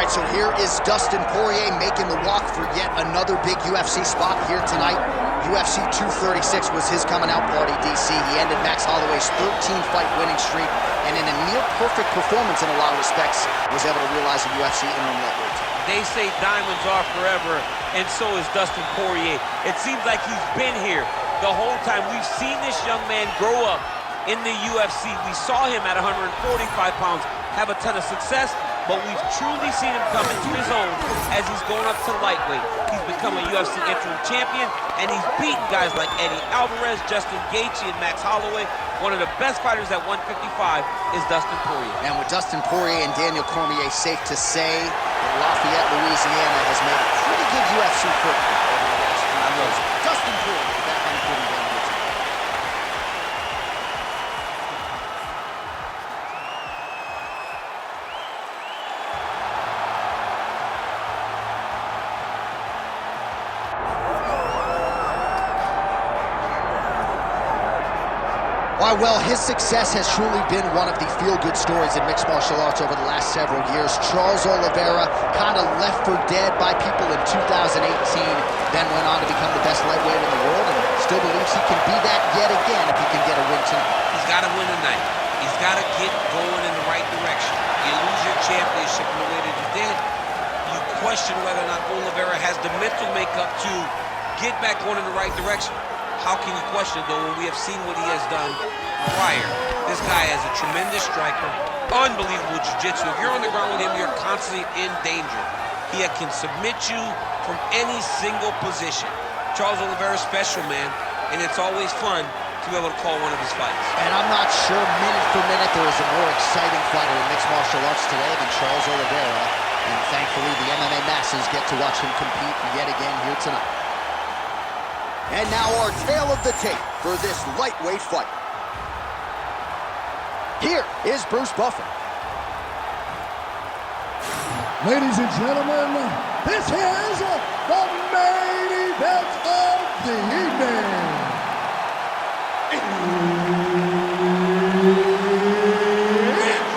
right, so here is Dastin Porьye making the walk for yet another big UFC spot here tonight. UFC 236 was his coming out party, DC. He ended Max Holloway's 13-fight winning streak, and in a near-perfect performance in a lot of respects, was able to realize a UFC interim lightweight. They say diamonds are forever, and so is Dastin Porьye. It seems like he's been here the whole time. We've seen this young man grow up in the UFC. We saw him at 145 pounds have a ton of success, but we've truly seen him come into his own as he's going up to lightweight. He's become a UFC interim champion, and he's beaten guys like Eddie Alvarez, Justin Gaethje, and Max Holloway. One of the best fighters at 155 is Dastin Porьye. And with Dastin Porьye and Daniel Cormier, safe to say that Lafayette, Louisiana has made a pretty good UFC football over the last few years. Dastin Porьye back on the podium. Why, well, his success has truly been one of the feel-good stories in mixed martial arts over the last several years. Charles Oливейра kind of left for dead by people in 2018, then went on to become the best lightweight in the world, and still believes he can be that yet again if he can get a win tonight. He's got to win tonight. He's got to get going in the right direction. You lose your championship in the way that you did, you question whether or not Oливейra has the mental makeup to get back going in the right direction. How can you question it, though, when we have seen what he has done prior? This guy is a tremendous striker, unbelievable jiu-jitsu. If you're on the ground with him, you're constantly in danger. He can submit you from any single position. Charles Oливейra is special, man, and it's always fun to be able to call one of his fights. And I'm not sure minute for minute there is a more exciting fighter in mixed martial arts today than Charles Oливeyra, and thankfully the MMA masses get to watch him compete yet again here tonight. And now our tale of the tape for this lightweight fight. Here is Bruce Buffer. Ladies and gentlemen, this is the main event of the evening. It's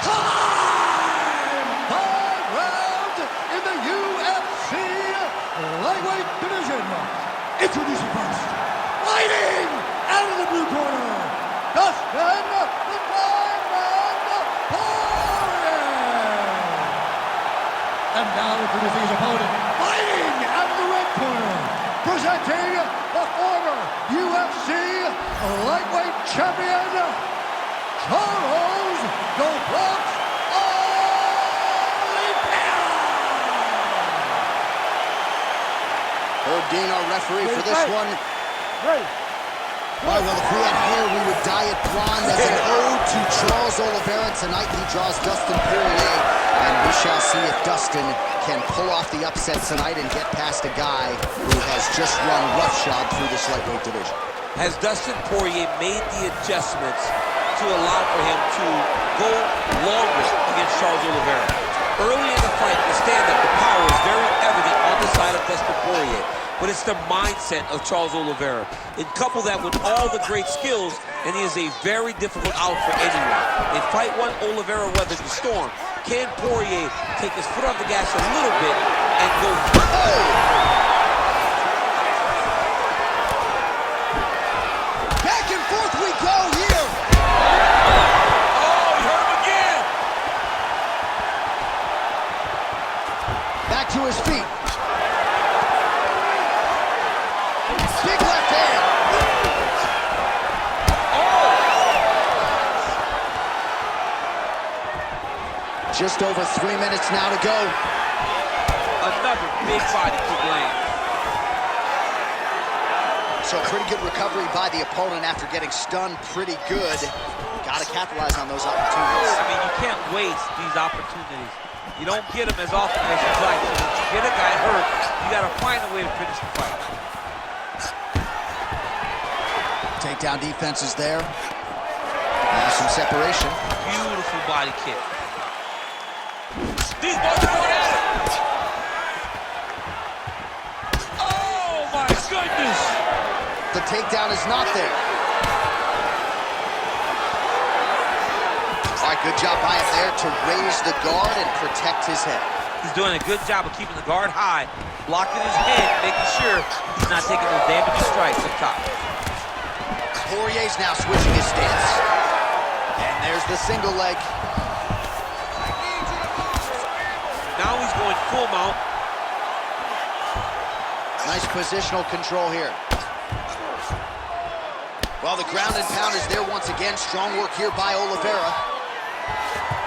time! 5 rounds in the UFC lightweight division. Introducing first, fighting out of the blue corner, Dastin the Diamond Porьye. And now introducing his opponent, fighting out of the red corner, presenting the former UFC lightweight champion, Charles Oливeyra. Herb Dean, our referee for this one. All right, well, if we had hair, we would dye it blonde as an ode to Charles Oливeyra. Tonight, he draws Dastin Porьye, and we shall see if Dastin can pull off the upset tonight and get past a guy who has just run roughshod through this lightweight division. Has Dastin Porьye made the adjustments to allow for him to go longer against Charles Oливeyra? Early in the fight, the stand-up, the power is very evident on the side of Dastin Porьye, but it's the mindset of Charles Oливeyra. And couple that with all the great skills, and he is a very difficult out for anyone. In fight one, Oливeyra weathered the storm. Can Porьye take his foot off the gas a little bit and go? Back and forth we go here. Oh, he hurt him again. Back to his feet. Big left hand. Just over 3 minutes now to go. Another big body kick land. So pretty good recovery by the opponent after getting stunned pretty good. Got to capitalize on those opportunities. I mean, you can't waste these opportunities. You don't get them as often as you'd like. So when you get a guy hurt, you got to find a way to finish the fight. Takedown defense is there. Now some separation. Beautiful body kick. These both are going at it. Oh my goodness! The takedown is not there. All right, good job by him there to raise the guard and protect his head. He's doing a good job of keeping the guard high, blocking his head, making sure he's not taking no damaging strikes up top. Poirier's now switching his stance. And there's the single leg. Now he's going full mount. Nice positional control here. Well, the ground and pound is there once again. Strong work here by Oliveira.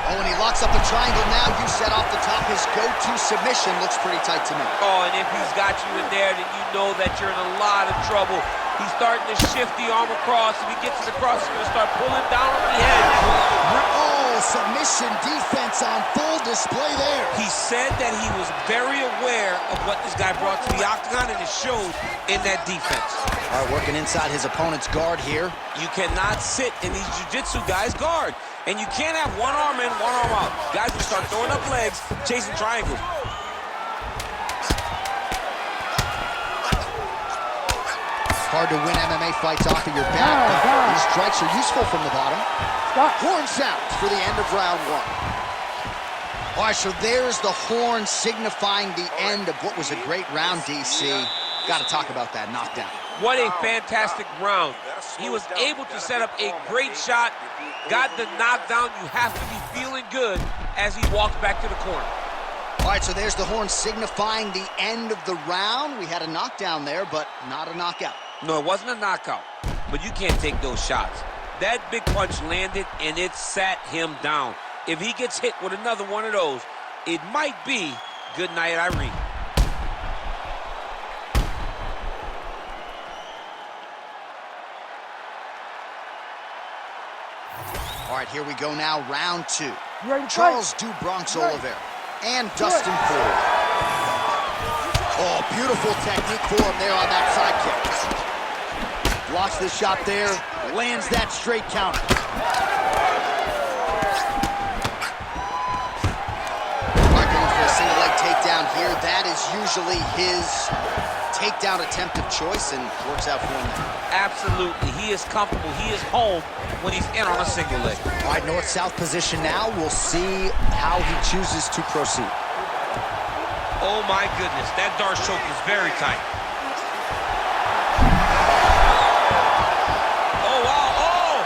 Oh, and he locks up the triangle now. You said off the top, his go-to submission looks pretty tight to me. Oh, and if he's got you in there, then you know that you're in a lot of trouble. He's starting to shift the arm across. If he gets it across, he's going to start pulling down on the head. Oh, submission defense on full display there. He said that he was very aware of what this guy brought to the octagon, and it showed in that defense. All right, working inside his opponent's guard here. You cannot sit in these jiu-jitsu guys' guard. And you can't have one arm in, one arm out. Guys will start throwing up legs, chasing triangles. It's hard to win MMA fights off of your back, but these strikes are useful from the bottom. Horn sounds for the end of round one. All right, so there's the horn signifying the end of what was a great round, DC. Got to talk about that knockdown. What a fantastic round. He was able to set up a great shot, got the knockdown. You have to be feeling good as he walks back to the corner. All right, so there's the horn signifying the end of the round. We had a knockdown there, but not a knockout. No, it wasn't a knockout, but you can't take those shots. That big punch landed, and it sat him down. If he gets hit with another one of those, it might be good night, Irene. All right, here we go now, round two. Charles "Do Bronx" Oliveira and Dastin Porьje. Oh, beautiful technique for him there on that side kick. Blocks the shot there, lands that straight counter. All right, going for a single leg takedown here. That is usually his takedown attempt of choice, and works out for him there. Absolutely. He is comfortable. He is home when he's in on a single leg. All right, north-south position now. We'll see how he chooses to proceed. Oh, my goodness. That Darce choke is very tight. Oh, wow. Oh!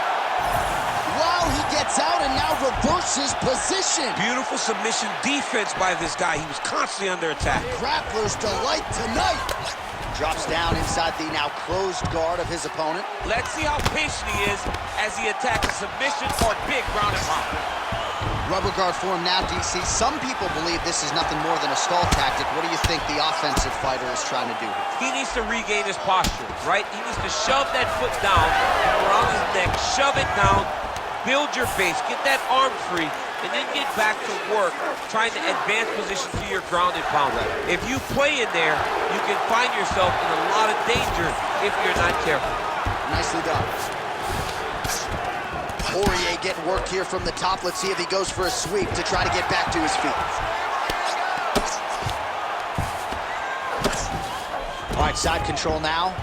Wow, he gets out and now reverses position. Beautiful submission defense by this guy. He was constantly under attack. Grappler's delight tonight. Drops down inside the now closed guard of his opponent. Let's see how patient he is as he attacks a submission or big ground and pound. Rubber guard for him now, DC. Some people believe this is nothing more than a stall tactic. What do you think the offensive fighter is trying to do here? He needs to regain his posture, right? He needs to shove that foot down around his neck, shove it down, build your base, get that arm free, and then get back to work trying to advance position to your ground and pound. If you play in there, you can find yourself in a lot of danger if you're not careful. Nicely done. Poirier getting worked here from the top. Let's see if he goes for a sweep to try to get back to his feet. All right, side control now.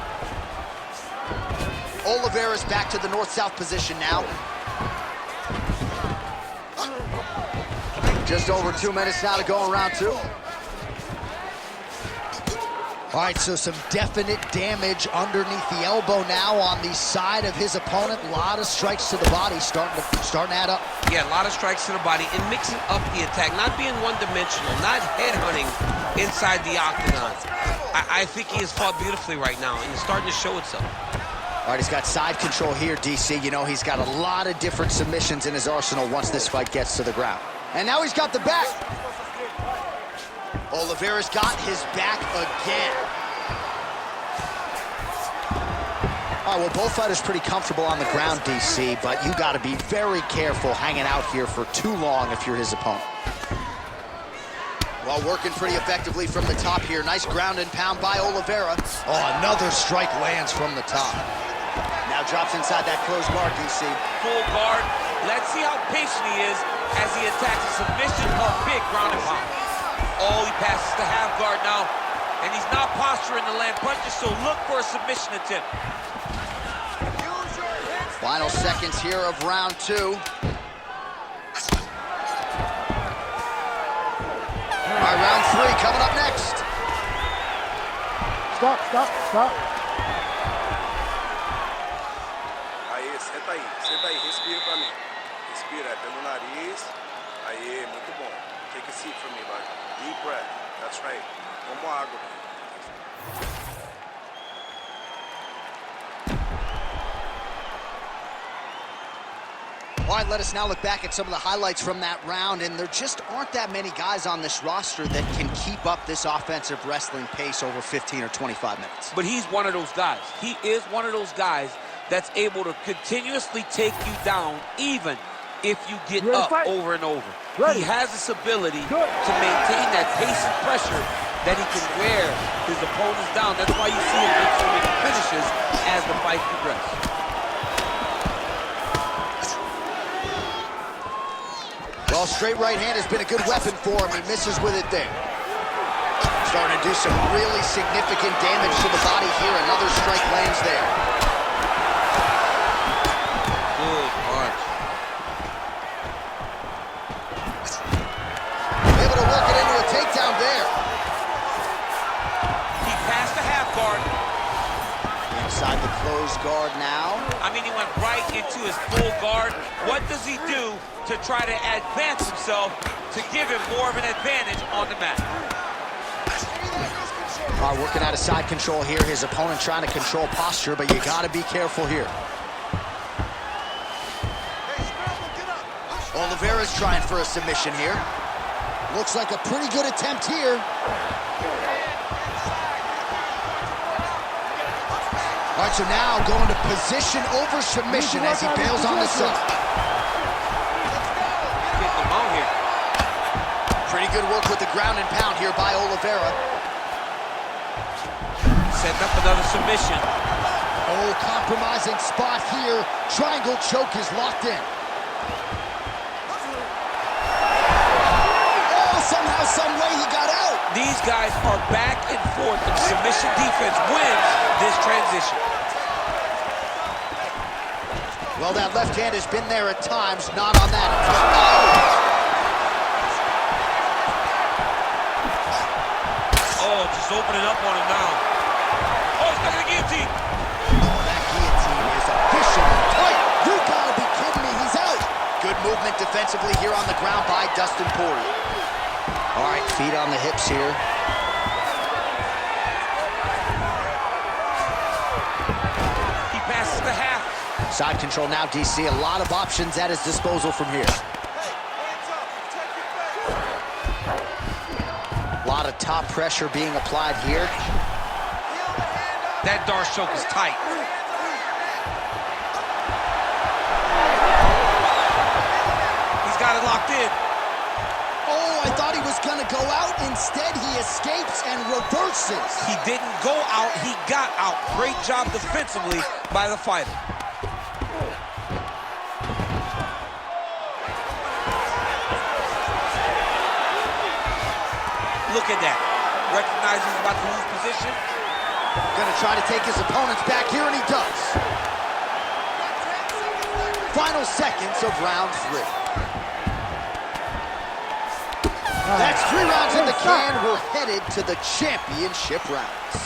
Oliveira's back to the north-south position now. Just over 2 minutes now to go in round two. All right, so some definite damage underneath the elbow now on the side of his opponent. A lot of strikes to the body starting to add up. Yeah, a lot of strikes to the body and mixing up the attack, not being one-dimensional, not headhunting inside the octagon. I think he has fought beautifully right now, and it's starting to show itself. All right, he's got side control here, DC. You know, he's got a lot of different submissions in his arsenal once this fight gets to the ground. And now he's got the back. Oliveira's got his back again. All right, well, both fighters pretty comfortable on the ground, DC, but you got to be very careful hanging out here for too long if you're his opponent. Well, working pretty effectively from the top here. Nice ground and pound by Oliveira. Oh, another strike lands from the top. Now drops inside that closed guard, DC. Full guard. Let's see how patient he is as he attacks a submission or big ground and pound. Oh, he passes the half guard now, and he's not posturing to land punches, so look for a submission attempt. Final seconds here of round two. All right, round 3 coming up next. Stop. Aí, senta aí, respira pra mim. Respira pelo nariz. Aí, muito bom. Take a seat for me, bud. Deep breath. That's right. Toma água. All right, let us now look back at some of the highlights from that round, and there just aren't that many guys on this roster that can keep up this offensive wrestling pace over 15 or 25 minutes. But he's one of those guys. He is one of those guys that's able to continuously take you down even if you get up over and over. He has this ability to maintain that pace and pressure that he can wear his opponents down. That's why you see him make so many finishes as the fight progresses. Well, straight right hand has been a good weapon for him. He misses with it there. Starting to do some really significant damage to the body here. Another strike lands there. Good punch. Able to work it into a takedown there. He passed the half guard. Inside the closed guard now. I mean, he went right into his full guard. What does he do to try to advance himself to give him more of an advantage on the mat? All right, working out of side control here. His opponent trying to control posture, but you got to be careful here. Oliveira's trying for a submission here. Looks like a pretty good attempt here. All right, so now going to position over submission as he bails on the side. Getting him out here. Pretty good work with the ground and pound here by Oliveira. Setting up another submission. Oh, compromising spot here. Triangle choke is locked in. Oh, somehow, some way he got out. These guys are back and forth, and submission defense wins this transition. Well, that left hand has been there at times, not on that. Oh, just opening up on him now. Oh, he's stuck in the guillotine. Oh, that guillotine is officially tight. You gotta be kidding me, he's out. Good movement defensively here on the ground by Dastin Porье. All right, feet on the hips here. He passes the half. Side control now, DC. A lot of options at his disposal from here. A lot of top pressure being applied here. That Darce choke is tight. He's got it locked in. Oh, I thought he was gonna go out. Instead, he escapes and reverses. He didn't go out, he got out. Great job defensively by the fighter. Look at that. Recognizes he's about to lose position. Gonna try to take his opponents back here, and he does. Final seconds of round 3. That's 3 rounds in the can. We're headed to the championship rounds.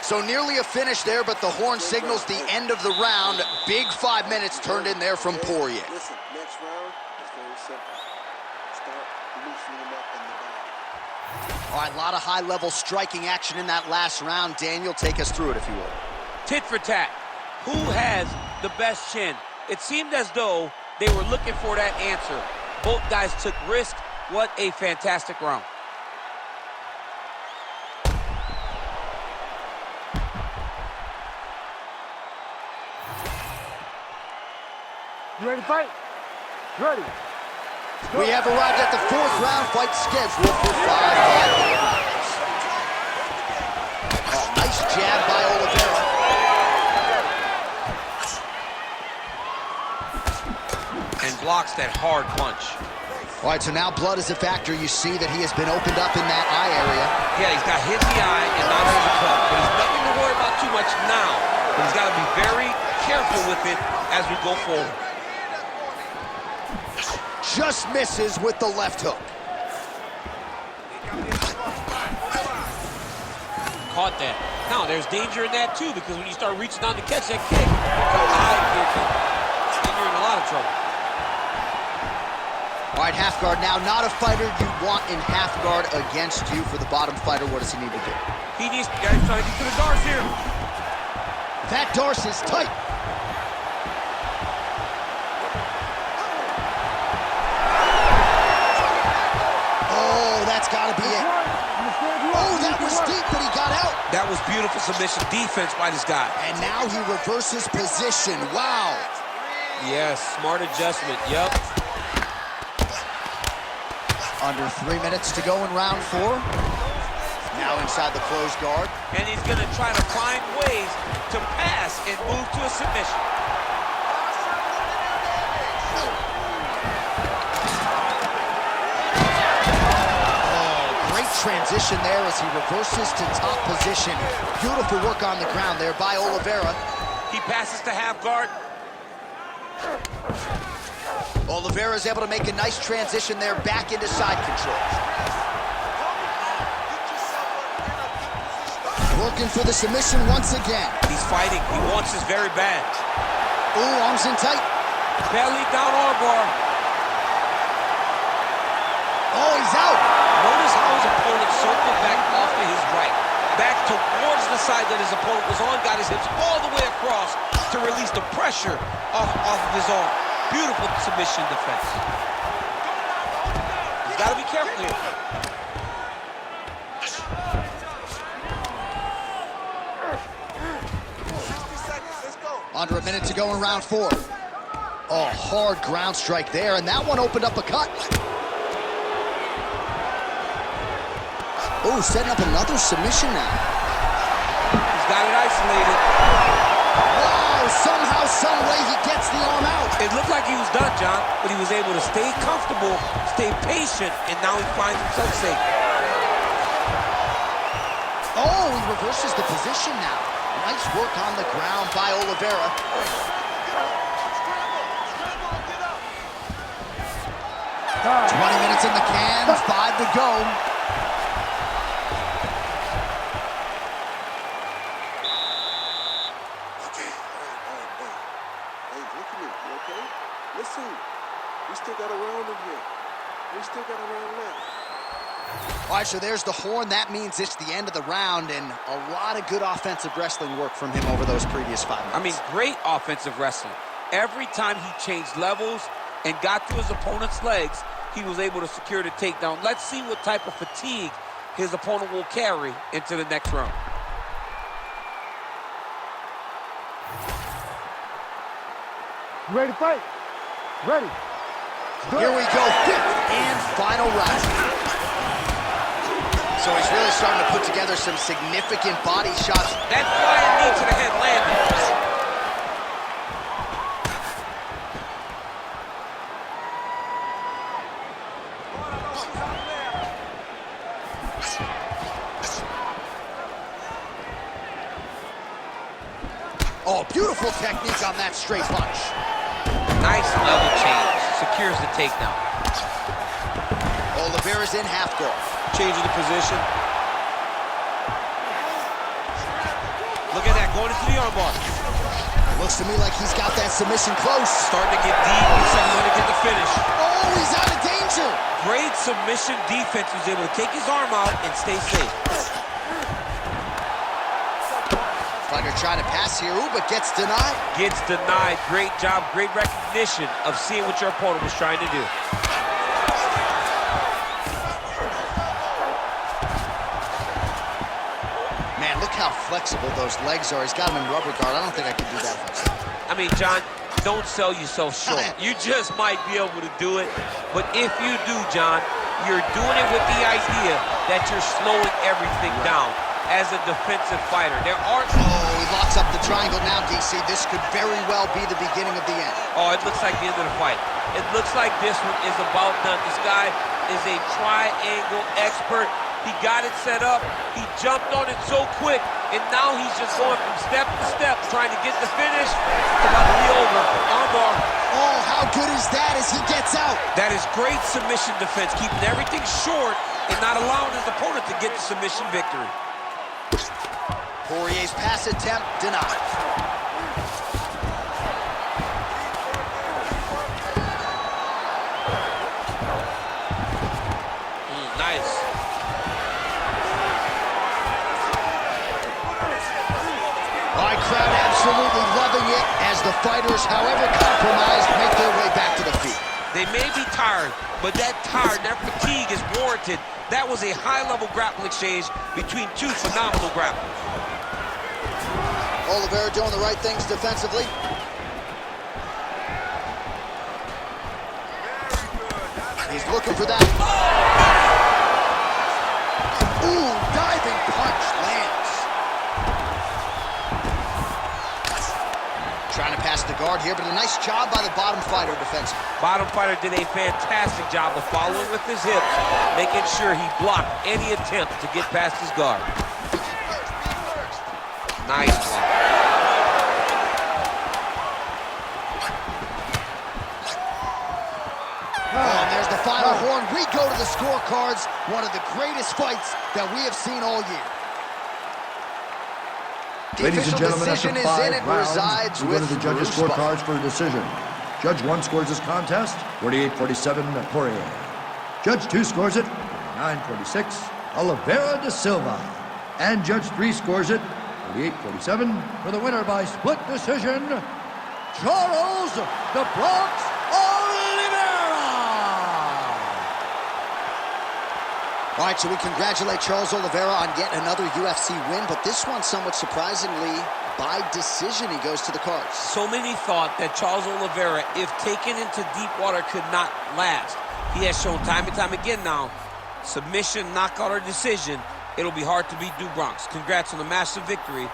So nearly a finish there, but the horn signals the end of the round. Big 5 minutes turned in there from Porьe. Listen, next round is very simple. Start loosening him up in the back. All right, a lot of high-level striking action in that last round. Daniel, take us through it, if you will. Tit for tat. Who has the best chin? It seemed as though they were looking for that answer. Both guys took risk. What a fantastic round. You ready to fight? Ready. We have arrived at the 4th round, fight scheduled for 5 rounds. Oh, nice jab by Oliveira. And blocks that hard punch. All right, so now blood is a factor. You see that he has been opened up in that eye area. Yeah, he's got hit in the eye and not over the cut. But he's nothing to worry about too much now. But he's got to be very careful with it as we go forward. Just misses with the left hook. caught that. Now, there's danger in that, too, because when you start reaching down to catch that kick, come high kick, then you're in a lot of trouble. All right, half guard now. Not a fighter you want in half guard against you. For the bottom fighter, what does he need to do? He needs, guys, trying to get to the Darce here. That Darce is tight. Oh, that's got to be it. Oh, that was deep, but he got out. That was beautiful submission defense by this guy. And now he reverses position. Wow. Yes, smart adjustment. Yep. Under 3 minutes to go in round 4. Now inside the closed guard. And he's going to try to find ways to pass and move to a submission. Oh, great transition there as he reverses to top position. Beautiful work on the ground there by Oliveira. He passes to half guard. Oliveira is able to make a nice transition there back into side control. Working for the submission once again. He's fighting. He wants this very bad. Ooh, arms in tight. Belly down armbar. Oh, he's out. Notice how his opponent circled back off to his right. Back towards the side that his opponent was on, got his hips all the way across to release the pressure off of his arm. Beautiful submission defense. He's got to be careful here. Under a minute to go in round 4. Oh, hard ground strike there, and that one opened up a cut. Oh, setting up another submission now. He's got it isolated. Wow, somehow, some way he gets the arm out. It looked like he was done, John, but he was able to stay comfortable, stay patient, and now he finds himself safe. Oh, he reverses the position now. Nice work on the ground by Oliveira. 20 minutes in the can, 5 to go. Listen, we still got a round in here. We still got a round left. All right, so there's the horn. That means it's the end of the round, and a lot of good offensive wrestling work from him over those previous 5 minutes. I mean, great offensive wrestling. Every time he changed levels and got to his opponent's legs, he was able to secure the takedown. Let's see what type of fatigue his opponent will carry into the next round. You ready to fight? Ready. Here we go, 5th and final round. So he's really starting to put together some significant body shots. That flying knee to the head landed. Oh, beautiful technique on that straight punch. Nice level change. Secures the takedown. Oliveira's in half guard. Changing the position. Look at that, going into the armbar. Looks to me like he's got that submission close. Starting to get deep. Looks like he's going to get the finish. Oh, he's out of danger. Great submission defense. He was able to take his arm out and stay safe. Fighter trying to pass here, ooh, but gets denied. Gets denied. Great job, great recognition of seeing what your opponent was trying to do. Man, look how flexible those legs are. He's got him in rubber guard. I don't think I could do that if I was him. I mean, John, don't sell yourself short. You just might be able to do it. But if you do, John, you're doing it with the idea that you're slowing everything down as a defensive fighter. There are... Oh, he locks up the triangle now, DC. This could very well be the beginning of the end. Oh, it looks like the end of the fight. It looks like this one is about done. This guy is a triangle expert. He got it set up. He jumped on it so quick, and now he's just going from step to step, trying to get the finish. It's about to be over. Armbar. Oh, how good is that as he gets out? That is great submission defense, keeping everything short and not allowing his opponent to get the submission victory. Poirier's pass attempt denied. Nice. All right, crowd absolutely loving it as the fighters, however compromised, make their way back to the feet. They may be tired, but that fatigue is warranted. That was a high-level grappling exchange between two phenomenal grapplers. Oliveira doing the right things defensively. He's looking for that. Ooh, diving punch lands. Trying to pass the guard here, but a nice job by the bottom fighter defensively. Bottom fighter did a fantastic job of following with his hips, making sure he blocked any attempt to get past his guard. Nice block. And there's the final horn. We go to the scorecards. One of the greatest fights that we have seen all year. Ladies and gentlemen, after 5 rounds, we go to the judges' scorecards for a decision. Judge 1 scores this contest, 48-47, Porье. Judge 2 scores it, 49-46, Oliveira da Silva. And Judge 3 scores it, 48-47, for the winner by split decision, Charles "The Bronx" Oливейра. All right, so we congratulate Charles Oливeyra on yet another UFC win, but this one, somewhat surprisingly, by decision, he goes to the cards. So many thought that Charles Oливeyra, if taken into deep water, could not last. He has shown time and time again now, submission, knockout, or decision, it'll be hard to beat Du Bronx. Congrats on the massive victory